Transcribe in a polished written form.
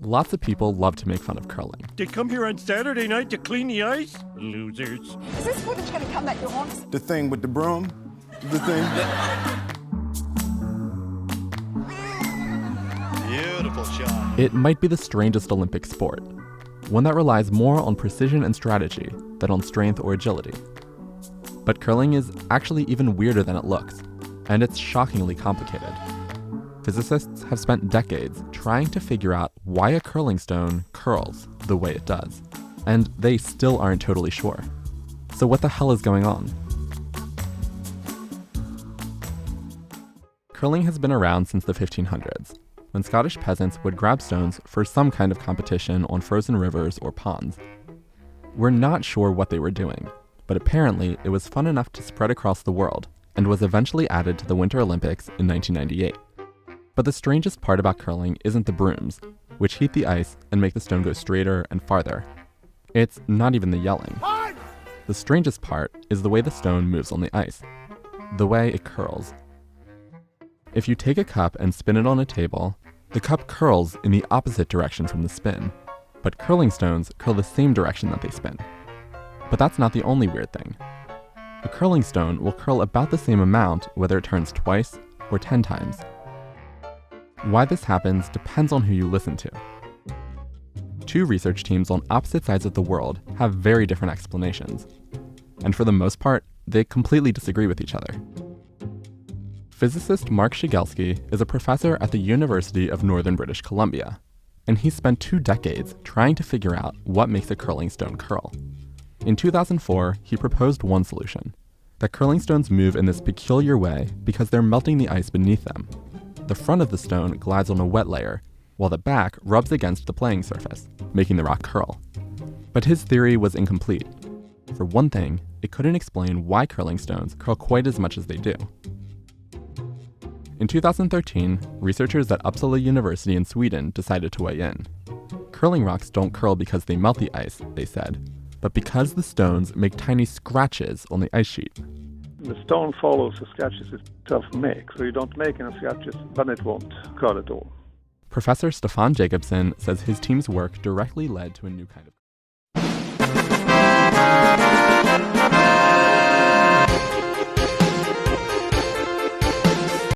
Lots of people love to make fun of curling. They come here on Saturday night to clean the ice? Losers. Is this footage going to come that you want? The thing with the broom? The thing? Beautiful shot. It might be the strangest Olympic sport, one that relies more on precision and strategy than on strength or agility. But curling is actually even weirder than it looks, and it's shockingly complicated. Physicists have spent decades trying to figure out why a curling stone curls the way it does, and they still aren't totally sure. So what the hell is going on? Curling has been around since the 1500s, when Scottish peasants would grab stones for some kind of competition on frozen rivers or ponds. We're not sure what they were doing, but apparently it was fun enough to spread across the world, and was eventually added to the Winter Olympics in 1998. But the strangest part about curling isn't the brooms, which heat the ice and make the stone go straighter and farther. It's not even the yelling. The strangest part is the way the stone moves on the ice, the way it curls. If you take a cup and spin it on a table, the cup curls in the opposite direction from the spin, but curling stones curl the same direction that they spin. But that's not the only weird thing. A curling stone will curl about the same amount whether it turns twice or 10 times. Why this happens depends on who you listen to. Two research teams on opposite sides of the world have very different explanations, and for the most part, they completely disagree with each other. Physicist Mark Shigelski is a professor at the University of Northern British Columbia, and he spent 2 decades trying to figure out what makes a curling stone curl. In 2004, he proposed one solution: that curling stones move in this peculiar way because they're melting the ice beneath them. The front of the stone glides on a wet layer, while the back rubs against the playing surface, making the rock curl. But his theory was incomplete. For one thing, it couldn't explain why curling stones curl quite as much as they do. In 2013, researchers at Uppsala University in Sweden decided to weigh in. Curling rocks don't curl because they melt the ice, they said, but because the stones make tiny scratches on the ice sheet. The stone follows the scratches itself makes, so you don't make any scratches, then it won't curl at all. Professor Stefan Jacobsen says his team's work directly led to a new kind of